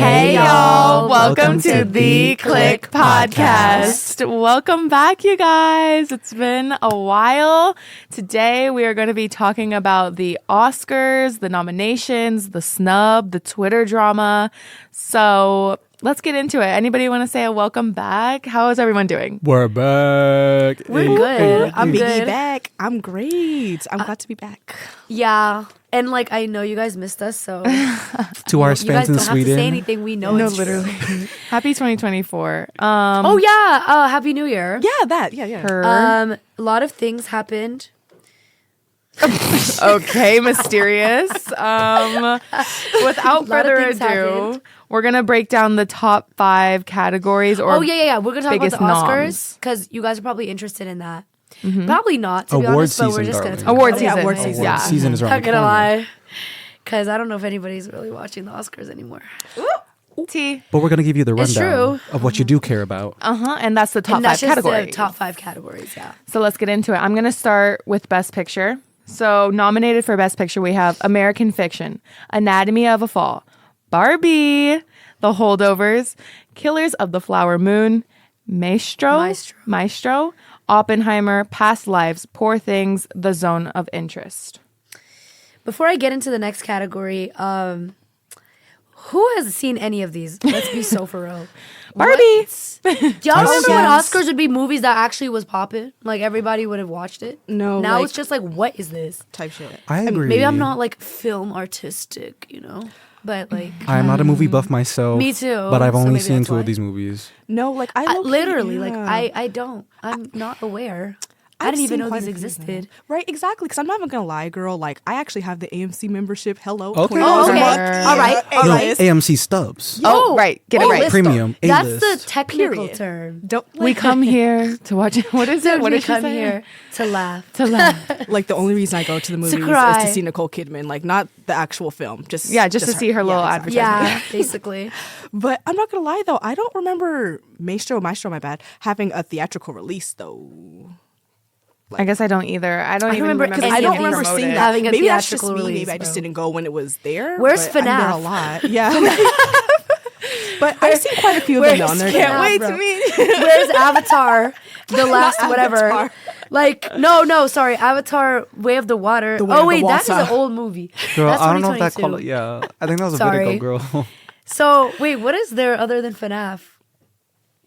Hey y'all, welcome to the Clique podcast. Welcome back, you guys. It's been a while. Today we are going to be talking about the Oscars, the nominations, the snub, the Twitter drama. So let's get into it. Anybody want to say a welcome back? How is everyone doing? We're back. We're good. I'm good. Back. I'm great. I'm glad to be back. Yeah. And like, I know you guys missed us, so To our you guys fans in don't have to Sweden. say anything. We know it's literally. true. Happy 2024. Oh yeah. Happy New Year. Yeah, that. Yeah. Her. A lot of things happened. Okay, mysterious. Without further things ado, happened. we're gonna break down the top 5 categories. Or Oh yeah. We're gonna talk about biggest the Oscars noms. because you guys are probably interested in that. Probably not, to be Award honest. But we're season, just gonna darling. talk Award about season. it. Award season. Yeah. Season is around Not the gonna corner. lie, because I don't know if anybody's really watching the Oscars anymore. T. But we're going to give you the It's rundown true. of what you do care about. And that's the top And 5 that's just categories. the top 5 categories. Yeah. So let's get into it. I'm going to start with Best Picture. So nominated for Best Picture, we have American Fiction, Anatomy of a Fall, Barbie, The Holdovers, Killers of the Flower Moon, Maestro, Oppenheimer, Past Lives, Poor Things, The Zone of Interest. Before I get into the next category, who has seen any of these? Let's be so for real. Barbie. Do y'all remember when yes. Oscars would be movies that actually was popping? Like everybody would have watched it. No, Now like- it's just like, what is this? Type shit. I agree. Maybe I'm not like film artistic, you know, but like I'm not a movie buff myself. Me too, But I've so only maybe seen that's 2 why. of these movies. No, like literally, like yeah. I don't. I'm not aware. I I've didn't even seen know quite these a few of them. existed. Right, exactly. Because I'm not even gonna lie, girl. Like I actually have the AMC membership. Hello. Okay. $20 Oh, a okay. month. All right. All No, right. AMC Stubs. Oh, right. Get it right. listen, Premium, That's A-list. the technical Period. term. Don't We come here to watch it. What is it? What we did she come say? here to laugh. To laugh. like the only reason I go to the movies is cry. to see Nicole Kidman, like not the actual film. Just just to see her little exactly. Yeah, basically. But I'm not gonna lie though, I don't remember Maestro, my bad, having a theatrical release though. I guess I don't either. I don't even remember- remember. because I any don't of these remember promoted. seeing that. Having a Maybe that's just theatrical me. release, Maybe I just bro. didn't go when it was there. Where's but I'm there FNAF? a lot. Yeah. But I've seen quite a few of them though. And they're Can't good. wait Bro. to meet. Where's Avatar? The last whatever. Avatar. Like no, sorry, Avatar: Way of the Water. The Way of Oh the wait, that is Water. an old movie. Girl, That's I don't know if that 2022. Yeah, I think that was a Sorry. bit ago, girl. So wait, what is there other than FNAF?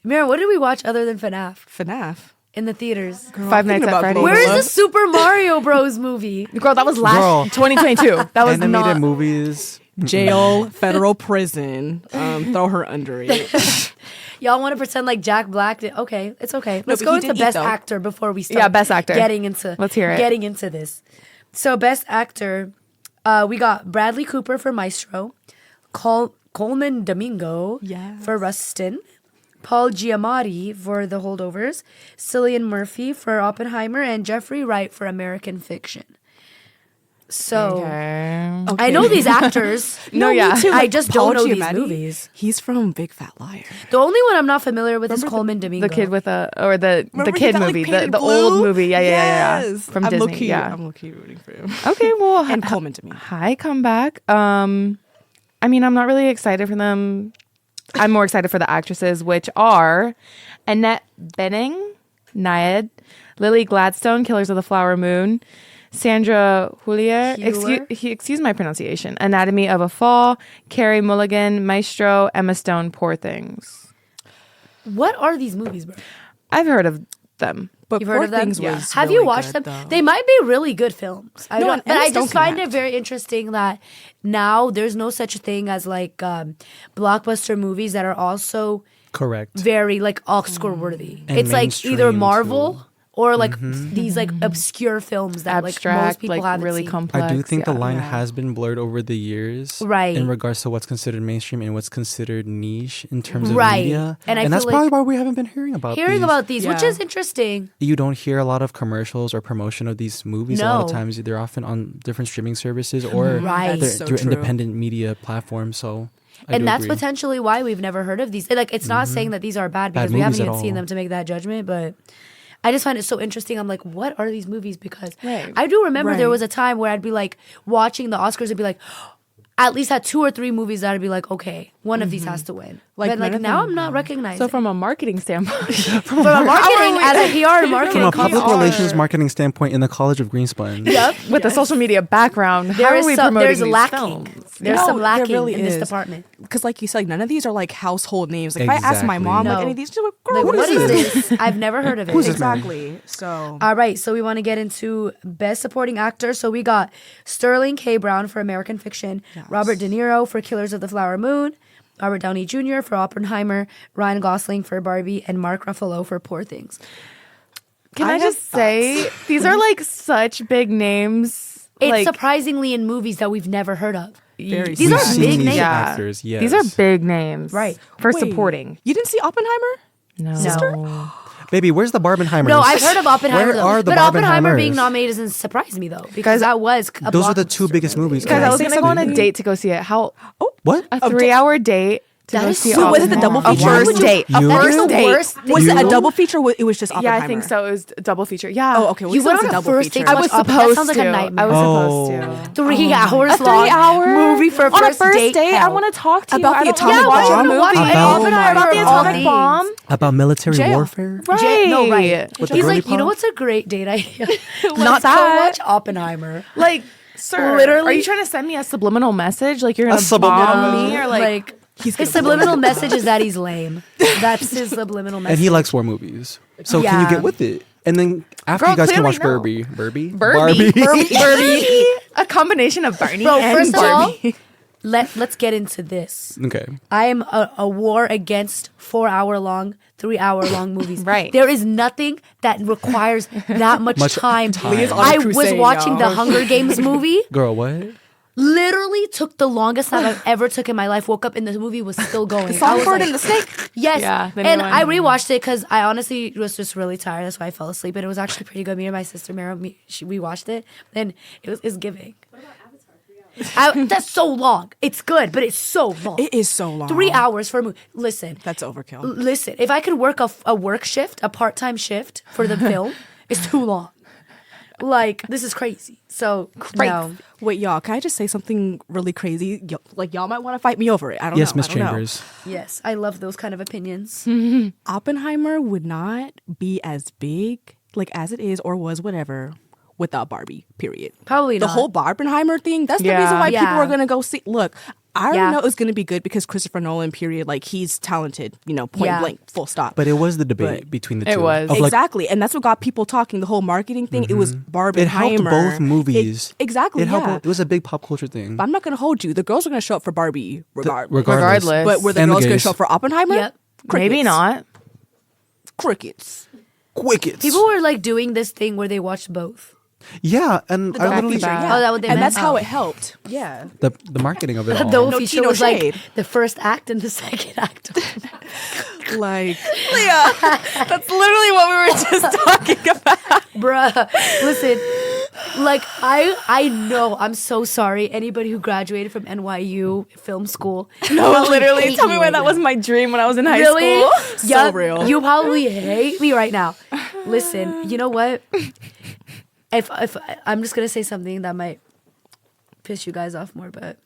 Mira, what did we watch other than FNAF FNAF. in the theaters? Five Nights at Freddy's. Where is Global the Super Mario Bros. movie? Girl, that was last Girl. 2022. That was Animated not. movies. Jail, federal prison, throw her under it. Y'all want to pretend like Jack Black did? Okay, it's okay. Let's but go he into did eat, Best though. Actor before we start. Yeah, Best Actor. Getting into. Let's hear it. Getting into this. So Best Actor, we got Bradley Cooper for Maestro, Coleman Domingo Yes. for Rustin, Paul Giamatti for The Holdovers, Cillian Murphy for Oppenheimer, and Jeffrey Wright for American Fiction. So Okay. I know these actors. No, yeah. me too. I Like, just Paul don't know these Giamatti, movies. He's from Big Fat Liar. The only one I'm not familiar with is Coleman Domingo. The kid with the Remember he kid got, like, movie, painted the blue? old movie. Yeah. Yes. From I'm Disney. low-key, Yeah. I'm low-key rooting for him. Okay, well, And Coleman to me. hi, comeback. I mean, I'm not really excited for them. I'm more excited for the actresses, which are Annette Bening, Nayed, Lily Gladstone, Killers of the Flower Moon, Sandra Huller, Hüller? excuse my pronunciation, Anatomy of a Fall, Carey Mulligan, Maestro, Emma Stone, Poor Things. What are these movies, bro? I've heard of them. But You've Poor heard of them? Things Yeah. was Have really you watched good, them? though. They might be really good films. I No, don't, and but I Emma just Stone find can it act. very interesting that now there's no such thing as like blockbuster movies that are also Correct. very like Oscar worthy. And It's like either mainstream, Marvel too. or like these like obscure films that like most Abstract, people like haven't really seen. complex. I do think the yeah. line Yeah. has been blurred over the years, Right. in regards to what's considered mainstream and what's considered niche in terms of Right. media. And I that's feel probably like why we haven't been hearing about these. which Yeah. is interesting. You don't hear a lot of commercials or promotion of these movies. A lot of No. times they're often on different streaming services or Right. they're That's so through true. independent media platforms. So, I And do that's agree. potentially why we've never heard of these. Like, it's not saying that these are bad because we haven't movies at even seen all. them to make that judgment, but I just find it so interesting. I'm like, what are these movies? Because Right. I do remember there Right. was a time where I'd be like watching the Oscars and be like, at least had 2 or 3 movies that I'd be like, okay, one of these has to win. Like, But like none of now them- I'm not recognizing. So from a marketing standpoint, from a marketing, as a PR marketing, From a public company, relations marketing standpoint in the College of Greenspun. Yep. with a social media background, how There are is we some, promoting there's these lacking. films? There's No, some there lacking really in this is. department. Because like you said, like none of these are like household names. Like if I ask my Exactly. mom like No. any of these, she's like, girl, Like, what is this? this? I've never heard of it. Who's this man? Exactly. So All right, so we want to get into Best Supporting Actor. So we got Sterling K. Brown for American Fiction, Robert De Niro for Killers of the Flower Moon, Robert Downey Jr. for Oppenheimer, Ryan Gosling for Barbie, and Mark Ruffalo for Poor Things. Can I I, have just say these are like such big names? It's like, surprisingly in movies that we've never heard of. very These We've are seen big these names. actors, yes. These are big names, Right. For Wait, supporting. You didn't see Oppenheimer? No. Baby, where's the Barbenheimers? No, I've heard of Oppenheimer. Where though. are the But Oppenheimer Barbenheimers? being nominated doesn't surprise me though, because that was a Those are the blockbuster 2 biggest movie. movies. Guys, Can I was say gonna go on a something? date to go see it. How What? a 3-hour date to That go is see so Wait, was it the double Oppenheimer. feature? A Why first would you- date. A You- first That's the date. worst thing. Was it a You- double feature? Or it was just Yeah, Oppenheimer? I think so. It was a double feature. Yeah. Oh, okay. Well, You you went said it was on a a double first feature. date I to was watch Oppenheimer. supposed That sounds like a to. nightmare. I was Oh. supposed to. 3 hours A long 3-hour movie for a on a first first date. I Hell. want to talk to About you. the I atomic don't bomb? want to watch About- an Oppenheimer about the Oh my God. atomic bomb. About military Jail. warfare? Right. No, right. With the He's girly like, you know pop? what's a great date idea? What's Not to that? watch Oppenheimer. Like, sir, Literally- are you trying to send me a subliminal message? Like you're gonna subliminal bomb me or like his subliminal message is that he's lame. That's his subliminal message. And he likes war movies. So can you Yeah. get with it? And then after Girl, you guys can clearly watch no. Barbie. Barbie. A combination of Barney Bro, and first of all, Barbie. let's get into this. Okay. I am a war against 4-hour-long, 3-hour-long movies. Right. There is nothing that requires that much time. Leah's on a I was crusade, watching y'all. the Hunger Games movie. Girl, what? Literally took the longest time I've ever took in my life. Woke up and the movie was still going. I was Songbird like, and the Snake. Yes. Yeah, the new and one. I rewatched it because I honestly was just really tired. That's why I fell asleep. And it was actually pretty good. Me and my sister Mara, we watched it. And it's giving. That's so long. It's good, but it's so long. It is so long. 3 hours for a movie. Listen. That's overkill. Listen. If I could work a work shift, a part-time shift for the film, it's too long. Like, this is crazy. So, no. Wait, y'all, can I just say something really crazy? Like, y'all might want to fight me over it. I don't know. Yes, Miss I don't know. Chambers. Yes, I love those kind of opinions. Oppenheimer would not be as big, like, as it is or was, whatever, without Barbie, period. Probably The not. whole Barbenheimer thing, that's the Yeah. reason why people Yeah. are going to go see. Look, I already Yeah. know it's going to be good because Christopher Nolan, period, like, he's talented, point Yeah. blank, full stop. But it was the debate But- between the It two. was. Of, like, Exactly, and that's what got people talking. The whole marketing thing, it was Barbenheimer. it helped both movies. Exactly, It helped. yeah. It was a big pop culture thing. But I'm not going to hold you. The girls are going to show up for Barbie regardless. Regardless. But were the And the girls going to gays. show up for Oppenheimer? Yep. Maybe Crickets. not. Crickets. Quickets. People were like doing this thing where they watched both. Yeah, and I literally feature, Oh, that what they and meant? that's how Oh. it helped. Yeah. the marketing of it all. The whole No feature tea, no was like shade. the first act and the second act. Like, That's literally what we were just talking about. Bruh, listen, like I know, I'm so sorry. Anybody who graduated from NYU film school. No, probably literally. hate Tell me me why right that now. was my dream when I was in high Really? school. So Yeah, real. You probably hate me right now. Listen, you know what? If I'm just gonna say something that might piss you guys off more, but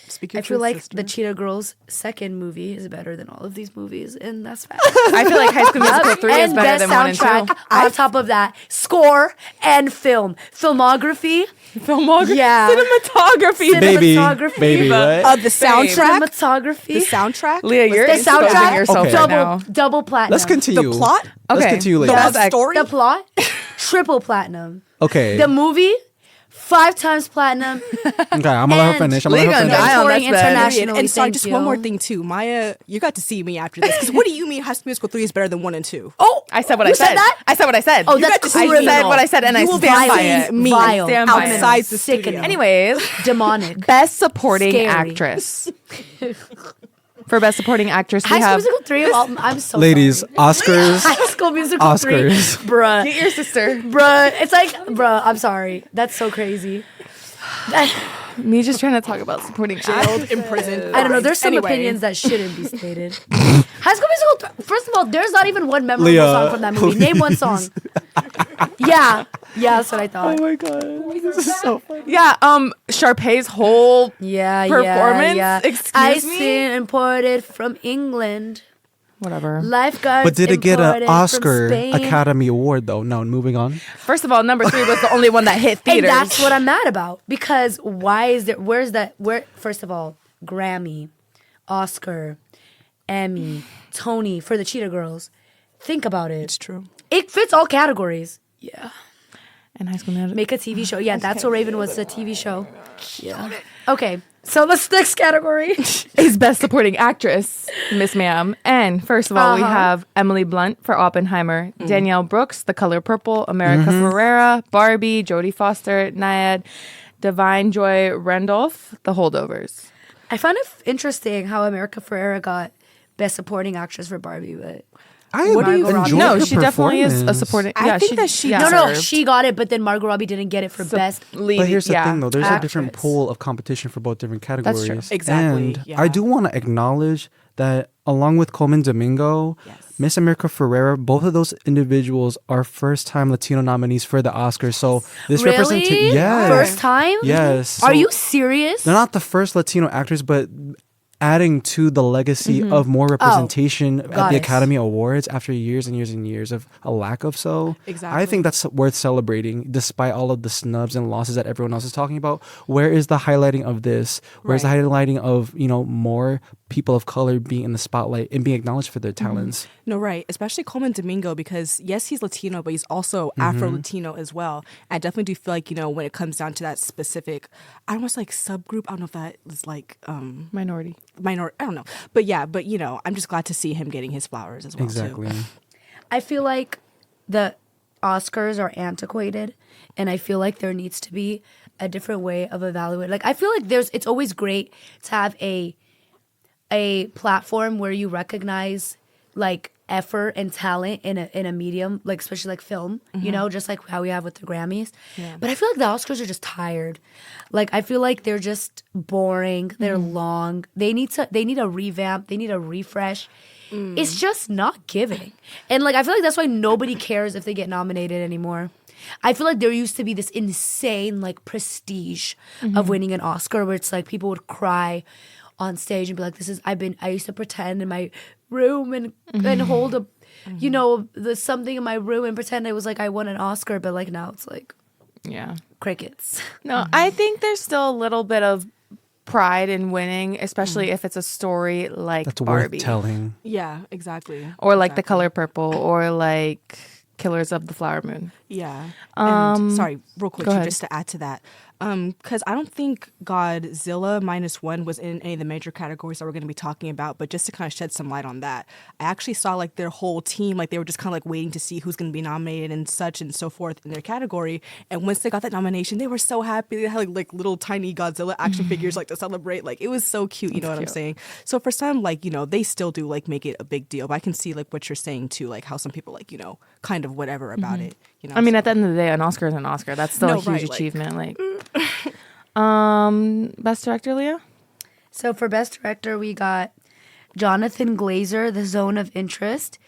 speak I your feel truth, like sister. the Cheetah Girls' second movie is better than all of these movies, and that's fact. I feel like High School Musical 3 is And better best than 1 and 2. soundtrack on top of that, score and filmography. Filmography. Yeah. Cinematography. baby, cinematography. baby, what? the soundtrack. Cinematography. The soundtrack. Leah, you're The exposing soundtrack. yourself Okay. right now. Double platinum. Let's continue. The plot. Let's Okay. continue The later. whole story. The plot, triple platinum. Okay. The movie, 5 times platinum. Okay, I'm gonna let her finish. I'm gonna Leah let her gonna finish. die on Touring this bed. internationally. And sorry, thank just you. one more thing too. Maya, you got to see me after this. Because what do you mean High School Musical 3 is better than 1 and 2? Oh, I said what you I said. said that? I said what I said. Oh, You that's got to see- I criminal. said what I said, and I You stand by violate it. me. Vile. Stand by it. Outside the Sickening. studio. Anyways, demonic. Best Supporting Scary. Actress. For Best Supporting Actress, we High School have... Musical 3. I'm so Ladies, sorry. Oscars. High School Musical Oscars. 3. Bruh. Get your sister. Bruh. It's like, bruh, I'm sorry. That's so crazy. Me just trying to talk about supporting actress. Imprisoned. I don't know. There's some Anyway. opinions that shouldn't be stated. High School Musical. First of all, there's not even one memorable Leah, song from that movie. Name one song. Yeah, that's what I thought. Oh my god, this is so funny. Yeah, Sharpay's whole Yeah, performance. yeah. Excuse me? Ice imported from England. Whatever. Lifeguards. But did it get imported an from Oscar Spain. Academy Award though? No, moving on. First of all, number 3 was the only one that hit And theaters. that's what I'm mad about. Because why is there? First of all, Grammy, Oscar, Emmy, Tony for the Cheetah Girls. Think about it. It's true. It fits all categories. Yeah. And High School Musical. Make a TV show. Yeah, That's So Raven was a TV show. Yeah. Okay, so let's next category. is Best Supporting Actress, Miss Ma'am. And first of all, we have Emily Blunt for Oppenheimer, Danielle Brooks, The Color Purple, America Ferrera, Barbie, Jodie Foster, Nayad, Divine Joy Randolph, The Holdovers. I found it interesting how America Ferrera got Best Supporting Actress for Barbie, but I Margot Robbie? enjoyed No, her she definitely is a performance. supporting. I think that she yeah. no, deserved. she got it, but then Margot Robbie didn't get it for Best. Lead, But here's the thing, though. There's a different Actress. pool of competition for both different categories. true. Exactly, And yeah. I do want to acknowledge that along with Coleman Domingo, Yes. Miss America Ferrera, both of those individuals are first-time Latino nominees for the Oscars. So this Really? representation, yes, First time? yes. Are So you serious? they're not the first Latino actors, but adding to the legacy of more representation at the goddess. Academy Awards after years and years and years of a lack of so. Exactly. I think that's worth celebrating despite all of the snubs and losses that everyone else is talking about. Where is the highlighting of this? Where's Right. the highlighting of, more people of color being in the spotlight and being acknowledged for their talents? No, right. Especially Coleman Domingo, because yes, he's Latino, but he's also Afro-Latino as well. I definitely do feel like, when it comes down to that specific, I don't want to say like subgroup. I don't know if that is like Minority. minor. I don't know. But yeah, I'm just glad to see him getting his flowers as well. Exactly. Too. I feel like the Oscars are antiquated, and I feel like there needs to be a different way of evaluating. Like, I feel like it's always great to have a platform where you recognize like effort and talent in a medium, like especially like film, just like how we have with the Grammys. Yeah. But I feel like the Oscars are just tired. Like, I feel like they're just boring. They're long. They need a revamp. They need a refresh. It's just not giving. And like, I feel like that's why nobody cares if they get nominated anymore. I feel like there used to be this insane like prestige of winning an Oscar where it's like people would cry on stage and be like, I used to pretend in my room and hold a, the something in my room and pretend it was like I won an Oscar, but like now it's like Yeah. crickets. No, I think there's still a little bit of pride in winning, especially if it's a story like That's Barbie. worth telling. Yeah, exactly. Or like The Exactly. Color Purple, or like Killers of the Flower Moon. Yeah. And sorry, real quick, go ahead. just to add to that. Because I don't think Godzilla -1 was in any of the major categories that we're going to be talking about, but just to kind of shed some light on that, I actually saw like their whole team, like they were just kind of like waiting to see who's going to be nominated and such and so forth in their category. And once they got that nomination, they were so happy. They had like little tiny Godzilla action figures like to celebrate. Like it was so cute, you know what I'm saying? So for some, like, they still do like make it a big deal. But I can see like what you're saying too, like how some people like, kind of whatever about it. I mean, at the end of the day, an Oscar is an Oscar. That's still No, a huge right, like- achievement. Like, Best Director, Leah? So for Best Director, we got Jonathan Glazer, The Zone of Interest,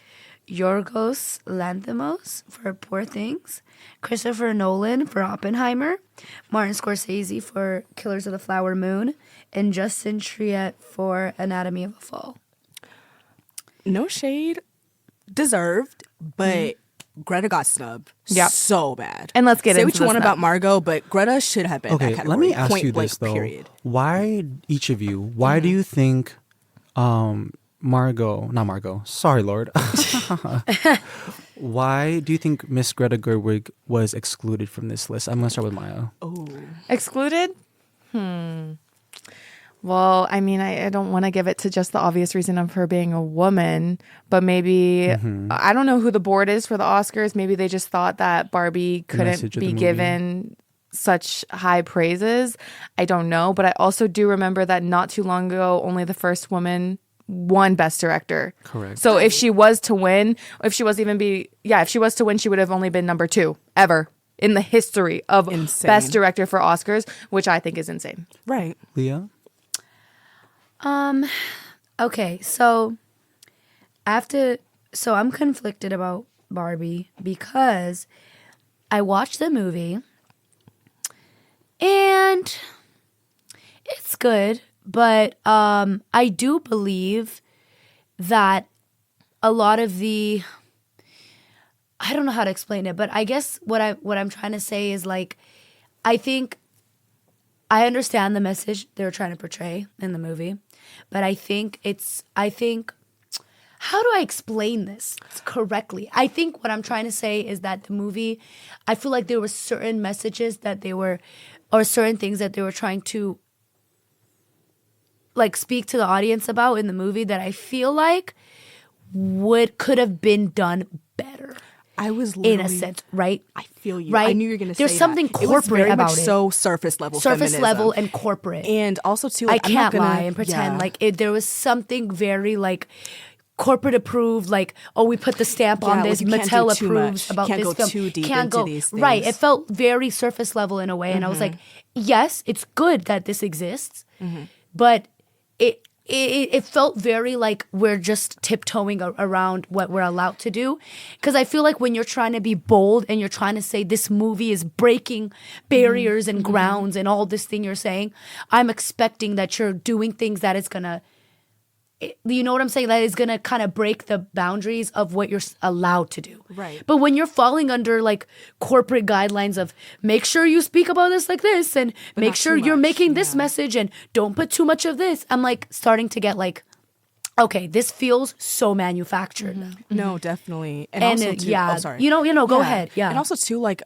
Yorgos Lanthimos for Poor Things, Christopher Nolan for Oppenheimer, Martin Scorsese for Killers of the Flower Moon, and Justin Triet for Anatomy of a Fall. No shade, deserved, but Greta got snubbed Yep. so bad. And let's get Say into what you the want snub. about Margot, but Greta should have been in that Okay, category. let me ask Point you blank, this though. period. Why, each of you, why do you think sorry, Lord. Why do you think Miss Greta Gerwig was excluded from this list? I'm going to start with Maya. Oh, Excluded? Well, I mean, I don't want to give it to just the obvious reason of her being a woman, but maybe, I don't know who the board is for the Oscars. Maybe they just thought that Barbie couldn't message of the be movie. given such high praises. I don't know, but I also do remember that not too long ago, only the first woman won Best Director. Correct. So if she was to win, if she was to win, she would have only been number 2 ever in the history of Insane. Best Director for Oscars, which I think is insane. right. Leah? Okay, so I'm conflicted about Barbie because I watched the movie and it's good, but I do believe that a lot of I don't know how to explain it, but I guess what I'm trying to say is like, I think I understand the message they're trying to portray in the movie, but I think how do I explain this correctly? I think what I'm trying to say is that the movie, I feel like there were certain messages or certain things that they were trying to like speak to the audience about in the movie that I feel like could have been done better. I was in a sense, right? I feel you. Right? I knew you were going to say There's something that. It was corporate very about much it. So surface level Level and corporate. And also too, I like, can't I'm not lie gonna, and pretend yeah. like there was something very like corporate approved, like, oh, we put the stamp on like, this, you can't Mattel do too approves much. about Can't this go film. too deep Can't into go these right. things. It felt very surface level in a way, and I was like, yes, it's good that this exists, but it felt very like we're just tiptoeing around what we're allowed to do. Because I feel like when you're trying to be bold and you're trying to say this movie is breaking barriers and grounds and all this thing you're saying, I'm expecting that you're doing things that is gonna, you know what I'm saying? That is gonna kind of break the boundaries of what you're allowed to do. Right. But when you're falling under like corporate guidelines of make sure you speak about this like this and make not sure too you're much, making this yeah. message and don't put too much of this, I'm like starting to get like, okay, this feels so manufactured now. No, definitely. And And also too, yeah, oh, sorry. you know, go ahead. Yeah. And also too, like,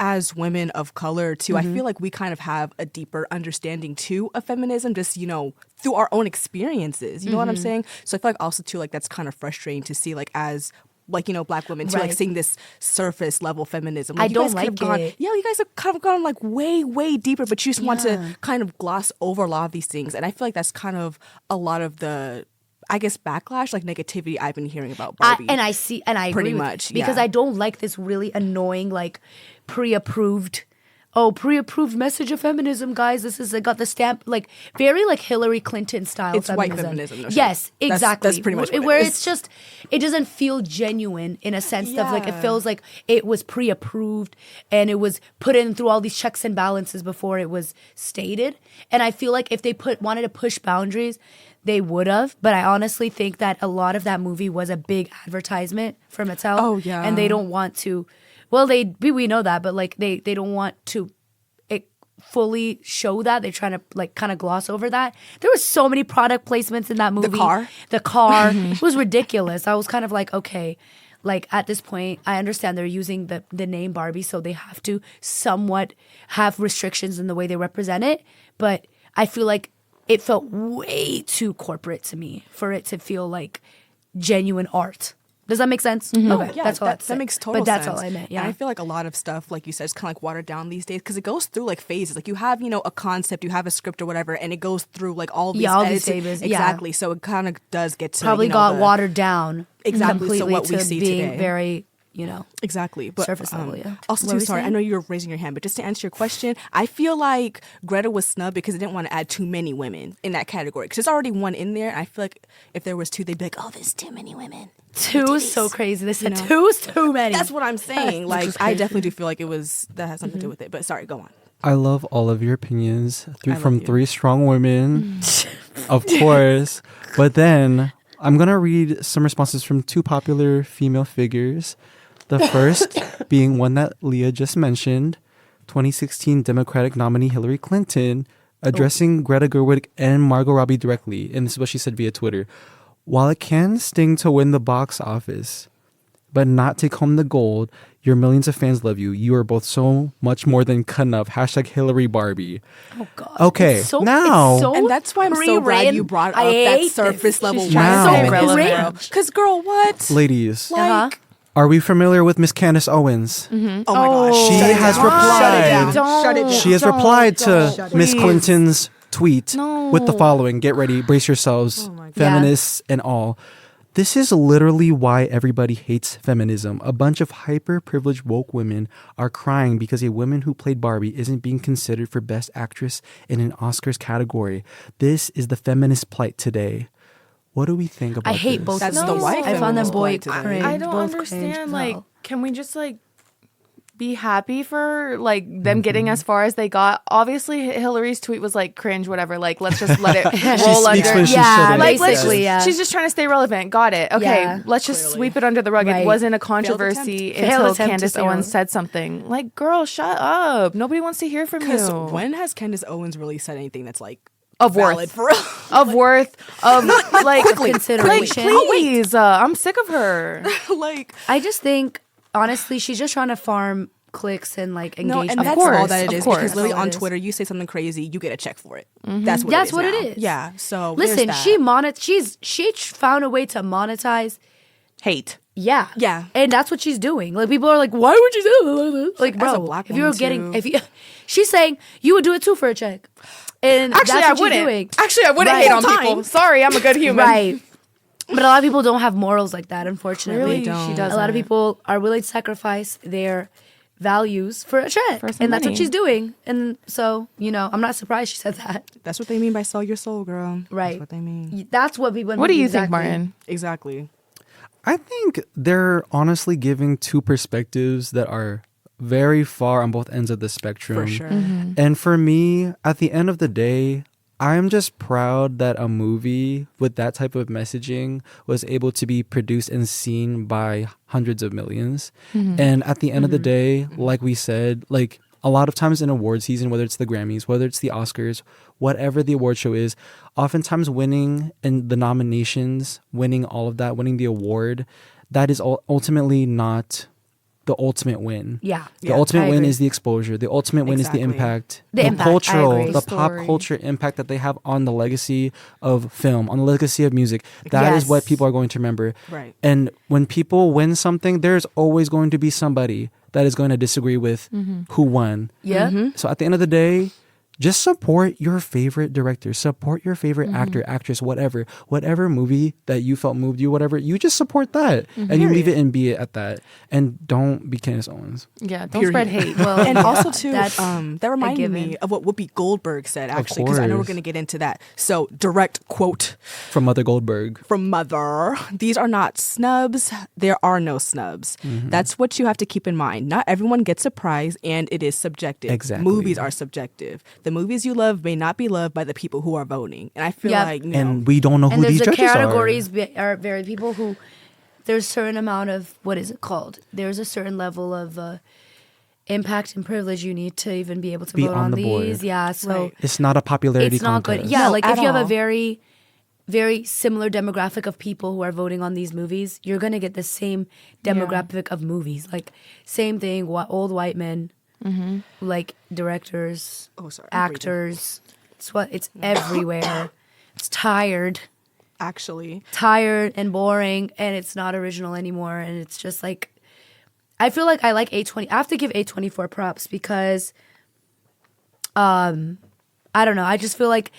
as women of color too, I feel like we kind of have a deeper understanding too of feminism, just, you know, through our own experiences. You know what I'm saying? So I feel like also too, like, that's kind of frustrating to see, like, as like, you know, Black women too, like Right. seeing this surface level feminism. I Like, you guys don't could have like gone, it. yeah, you guys have kind of gone like way, way deeper, but you just want Yeah. to kind of gloss over a lot of these things. And I feel like that's kind of a lot of the, I guess, backlash, like negativity I've been hearing about Barbie. I see, and I Pretty agree with much, you, because yeah. I don't like this really annoying like pre-approved message of feminism, guys. This is got the stamp, like very like Hillary Clinton style. It's white feminism. feminism, no shit. Yes, exactly. That's pretty much what it where is. it's just it doesn't feel genuine in a sense of like it Yeah. feels like it was pre-approved and it was put in through all these checks and balances before it was stated. And I feel like if they wanted to push boundaries, they would have, but I honestly think that a lot of that movie was a big advertisement for Mattel. Oh, yeah. And they don't want to. Well, we know that, but like they don't want to fully show that. They're trying to like kind of gloss over that. There were so many product placements in that movie. The car. It was ridiculous. I was kind of like, okay, like at this point, I understand they're using the name Barbie, so they have to somewhat have restrictions in the way they represent it. But I feel like it felt way too corporate to me for it to feel like genuine art. Does that make sense? Okay, Yeah, that's all. that makes total But that's sense. all I meant. And I Yeah. feel like a lot of stuff, like you said, is kind of like watered down these days because it goes through like phases. Like you have, you know, a concept, you have a script or whatever, and it goes through like all these all these edits. stages. Yeah. Exactly. So it kind of does get to Probably you know, got the- watered down Exactly, so completely what we to see being today. very, you know. Exactly. But Surface level, yeah. Also, What too, were we sorry, I saying? know you were raising your hand, but just to answer your question, I feel like Greta was snubbed because they didn't want to add too many women in that category. Because there's already one in there. And I feel like if there was two, they'd be like, oh, there's too many women. Two is so crazy. They said know? two is too many. That's what I'm saying. Like, I definitely do feel like that has something to do with it. But sorry, go on. I love all of your opinions love from you. three strong women, of course. But then I'm going to read some responses from two popular female figures. The first being one that Leah just mentioned, 2016 Democratic nominee Hillary Clinton, addressing Greta Gerwig and Margot Robbie directly. And this is what she said via Twitter. While it can sting to win the box office, but not take home the gold, your millions of fans love you. You are both so much more than enough. Hashtag Hillary Barbie. Oh God. Okay, It's so, now- it's so And that's why I'm so glad you brought up that surface level She's Now- trying to So relevant. Because, girl, what? Ladies, Like, Uh-huh. are we familiar with Miss Candace Owens? oh my gosh. She Shut it has down. replied. Shut it down. Don't. Shut it down. She has Don't, replied to don't, Miss please. Clinton's tweet with the following. Get ready, brace yourselves, my God. feminists and all. This is literally why everybody hates feminism. A bunch of hyper-privileged woke women are crying because a woman who played Barbie isn't being considered for Best Actress in an Oscars category. This is the feminist plight today. What do we think about I hate this? both That's of the these. white I found them feminist boy play today. cringe. I don't both understand. cringe. Like, No. can we just like be happy for like them getting as far as they got? Obviously, Hillary's tweet was like cringe, whatever. Like, let's just let it roll speaks under. when she Yeah, shouldn't. Like, let's basically, just, yeah. she's just trying to stay relevant. Got it. Okay, Yeah. let's just Clearly. sweep it under the rug. It Failed wasn't a attempt. controversy Failed until attempt to Candace stay Owens relevant. said something. Like, girl, shut up. Nobody wants to hear from Because you. when has Candace Owens really said anything that's like Of valid worth. for real? Of worth, of like, consideration. please, I'm sick of her. Like, I just think, honestly, she's just trying to farm clicks and like no, engagement. and Of that's course, all that it of is. course. Because literally That's all on it is. Twitter, you say something crazy, you get a check for it. Mm-hmm. That's what That's it is what it now. is. Yeah. So there's Listen, that. she found a way to monetize. Hate. Yeah, Yeah. and that's what she's doing. Like people are like, why would you do that? Like, As a bro, black if you were woman, getting, too. if you, she's saying you would do it too for a check. And Actually, that's I what she's wouldn't. doing. Actually, I wouldn't Right. hate on Full people. time. Sorry, I'm a good human. Right. But a lot of people don't have morals like that, unfortunately. Really, don't. she A doesn't. lot of people are willing to sacrifice their values for a check. For some And that's money. what she's doing. And so, I'm not surprised she said that. That's what they mean by sell your soul, girl. Right. That's what they mean. That's what people. What do you exactly. think, Martin? Exactly. I think they're honestly giving two perspectives that are very far on both ends of the spectrum. For sure. Mm-hmm. And for me, at the end of the day, I'm just proud that a movie with that type of messaging was able to be produced and seen by hundreds of millions. And at the end of the day, like we said, like a lot of times in award season, whether it's the Grammys, whether it's the Oscars, whatever the award show is, oftentimes winning and the nominations, winning all of that, winning the award, that is ultimately not the ultimate win. Yeah. The ultimate I win agree. is the exposure. The ultimate win is the Exactly. impact. The impact, I cultural, agree. the pop Story. culture impact that they have on the legacy of film, on the legacy of music. That is Yes. what people are going to remember. Right. And when people win something, there's always going to be somebody that is going to disagree with who won. Yeah. So at the end of the day, just support your favorite director, support your favorite actor, actress, whatever movie that you felt moved you, whatever, you just support that and you leave it and be it at that. And don't be Candace Owens. Yeah, don't Period. spread hate. Well, And also too, that's that reminded me given. of what Whoopi Goldberg said actually, because I know we're course. going to get into that. So direct quote From Mother Goldberg. from Mother: "These are not snubs. There are no snubs. That's what you have to keep in mind. Not everyone gets a prize, and it is subjective. Exactly. Movies are subjective. The movies you love may not be loved by the people who are voting. And I feel Yep. like And we don't know who And there's these the judges categories are very people who there's a certain amount of what is it called? There's a certain level of impact and privilege you need to even be able to Be vote on on the these. board. Yeah, so Right. are. It's not a popularity it's not contest. good. Yeah, No, like at if you have all. a very, very similar demographic of people who are voting on these movies, you're gonna get the same demographic of movies. Like same thing, old white men, like directors, Oh, sorry, I'm breathing. actors. It's everywhere. It's tired actually, and boring, and it's not original anymore. And it's just like, I feel like I like A20. I have to give A24 props because, I don't know. I just feel like,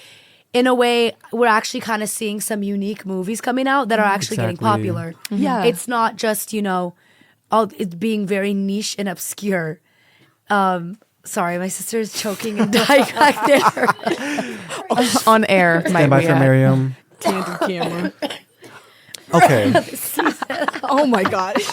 in a way, we're actually kind of seeing some unique movies coming out that are actually getting Exactly. popular. Yeah. It's not just, it's being very niche and obscure. Sorry, my sister is choking and dying back there. On air. Stand by for Miriam. candid camera. Okay. Oh my gosh.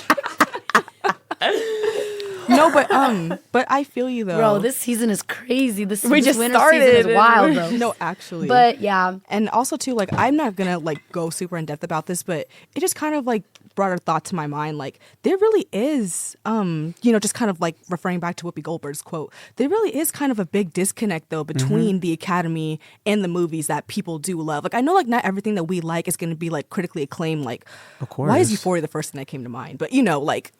No, but I feel you though. Bro, this season is crazy. This We just winter started season and is wild, bro. No, actually. But yeah, And also too, like, I'm not gonna like go super in depth about this, but it just kind of like brought a thought to my mind. Like, there really is, just kind of like referring back to Whoopi Goldberg's quote, there really is kind of a big disconnect though between the Academy and the movies that people do love. Like, I know like not everything that we like is gonna be like critically acclaimed. Like, Of course. why is Euphoria the first thing that came to mind? But like,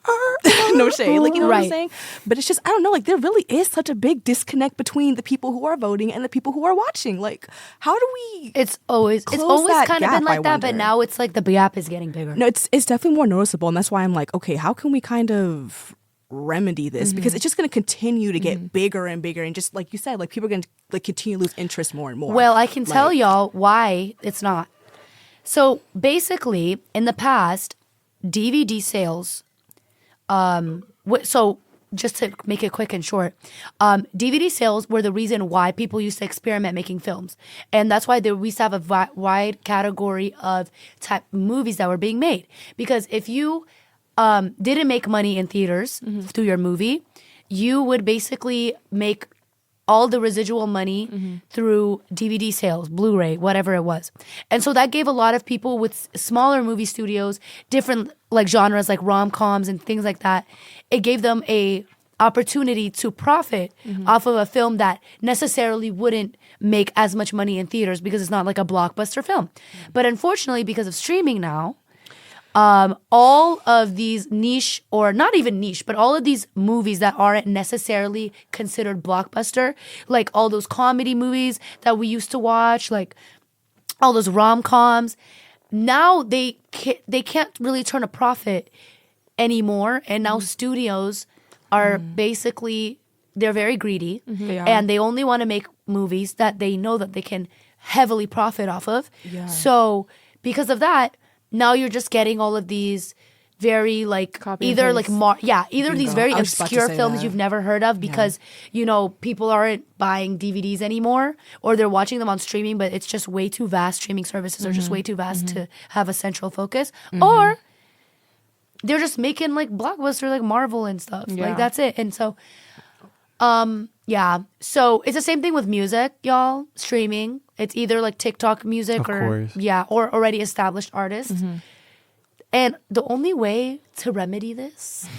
no shade. Like, you know what I'm Right. saying? But it's just, I don't know, like there really is such a big disconnect between the people who are voting and the people who are watching. Like, how do we it's always Close that kind of gap, been I like that, but wonder. now it's like the gap is getting bigger. No, it's definitely more noticeable, and that's why I'm like, okay, how can we kind of remedy this? Because it's just going to continue to get bigger and bigger, and just like you said, like people are going to like continue to lose interest more and more. Well, I can tell Like, y'all why it's not. So basically, in the past, DVD sales. So just to make it quick and short, DVD sales were the reason why people used to experiment making films. And that's why we used to have a wide category of type movies that were being made. Because if you didn't make money in theaters through your movie, you would basically make all the residual money through DVD sales, Blu-ray, whatever it was. And so that gave a lot of people with smaller movie studios, different like genres like rom-coms and things like that, it gave them a opportunity to profit off of a film that necessarily wouldn't make as much money in theaters because it's not like a blockbuster film. But unfortunately, because of streaming now, all of these niche, or not even niche, but all of these movies that aren't necessarily considered blockbuster, like all those comedy movies that we used to watch, like all those rom-coms, now they can't really turn a profit anymore. And now studios are basically, they're very greedy, and they only want to make movies that they know that they can heavily profit off of. So because of that, now you're just getting all of these very like either like these very obscure films you've never heard of because you know people aren't buying DVDs anymore, or they're watching them on streaming, but it's just way too vast. Streaming services are just way too vast to have a central focus, or they're just making like blockbuster like Marvel and stuff. Like that's it. And so so it's the same thing with music, y'all. Streaming. It's either like TikTok music or already established artists. And the only way to remedy this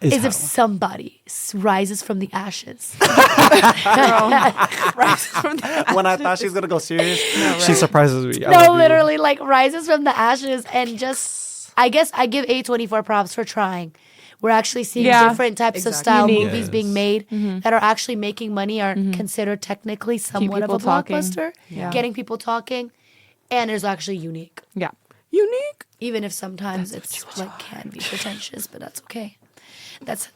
is if somebody rises from the ashes. When I thought she was going to go serious, she surprises me. No, literally, like rises from the ashes and just, I guess I give A24 props for trying. We're actually seeing different types of style movies being made that are actually making money, are considered technically somewhat of a blockbuster, getting people talking, and is actually unique. Yeah. Unique. Even if sometimes it's like can be pretentious, but that's okay. That's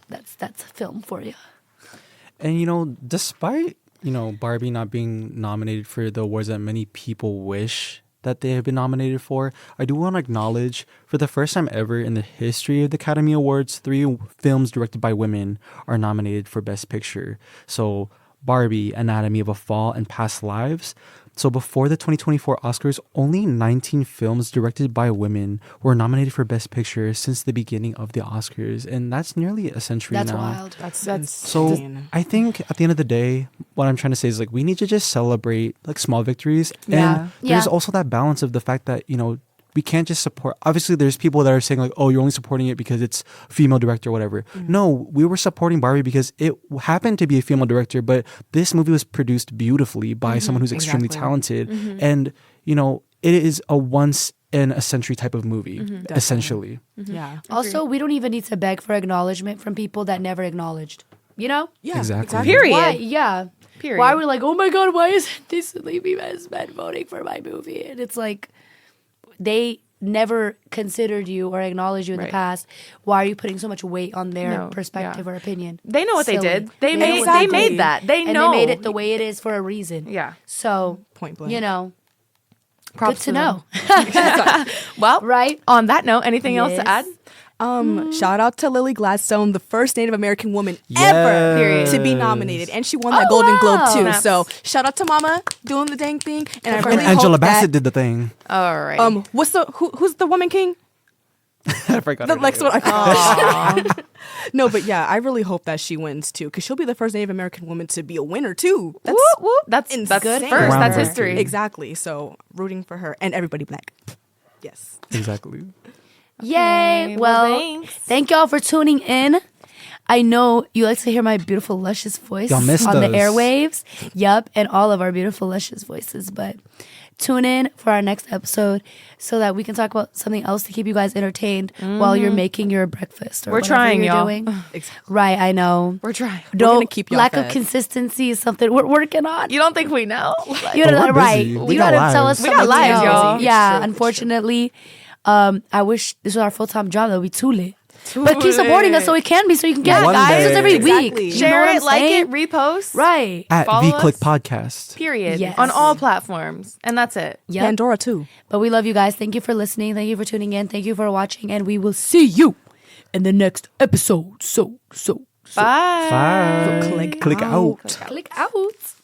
film for you. And you know, despite Barbie not being nominated for the awards that many people wish that they have been nominated for, I do want to acknowledge, for the first time ever in the history of the Academy Awards, 3 films directed by women are nominated for Best Picture. So Barbie, Anatomy of a Fall, and Past Lives. So before the 2024 Oscars, only 19 films directed by women were nominated for Best Picture since the beginning of the Oscars. And that's nearly a century now. That's wild. That's so I think at the end of the day, what I'm trying to say is like we need to just celebrate like small victories. And there's also that balance of the fact that, we can't just support. Obviously, there's people that are saying like, oh, you're only supporting it because it's a female director or whatever. No, we were supporting Barbie because it happened to be a female director, but this movie was produced beautifully by someone who's extremely talented. And, it is a once in a century type of movie, essentially. Yeah. Also, we don't even need to beg for acknowledgement from people that never acknowledged. Yeah. Exactly. Period. Period. Why are we like, oh my God, why isn't this Sleepy Best Men voting for my movie? And it's like, they never considered you or acknowledged you in the past. Why are you putting so much weight on their perspective or opinion? They know what they did. They made that. They and know. They made it the way it is for a reason. Yeah. So, point blank. Props good to know. Well, right? On that note, anything else to add? Shout out to Lily Gladstone, the first Native American woman ever to be nominated, and she won that Golden Globe too. Snaps. So shout out to Mama doing the dang thing, and I really And Angela hope Bassett that, did the thing. All right. who's the woman king? I forgot. The next one. I No, but yeah, I really hope that she wins too, because she'll be the first Native American woman to be a winner too. That's whoop, whoop. That's good insane. first. Wow. That's history. Exactly. So rooting for her and everybody black. Yes. Exactly. Yay! Well, thank y'all for tuning in. I know you like to hear my beautiful, luscious voice Y'all on missed the us. airwaves. Yup, and all of our beautiful, luscious voices. But tune in for our next episode so that we can talk about something else to keep you guys entertained while you're making your breakfast. Or We're whatever trying, you're y'all. doing. Right, I know. We're trying. gonna keep y'all lack fed. of consistency is something we're working on. You don't think we know? You know, we're right? busy. You We got gotta tell us. lives. We got something lives, else. y'all. Yeah, It's true. unfortunately, I wish this was our full-time job. That would be too lit. But keep supporting us so it can be, so you can get One guys day. every Exactly. week. You know Share what I'm it, like saying? it, repost. Right. At Follow VClick us. Podcast. Period. Yes. On all platforms. And that's it. Yep. Pandora too. But we love you guys. Thank you for listening. Thank you for tuning in. Thank you for watching. And we will see you in the next episode. So. Bye. Bye. Click Click out. Click out.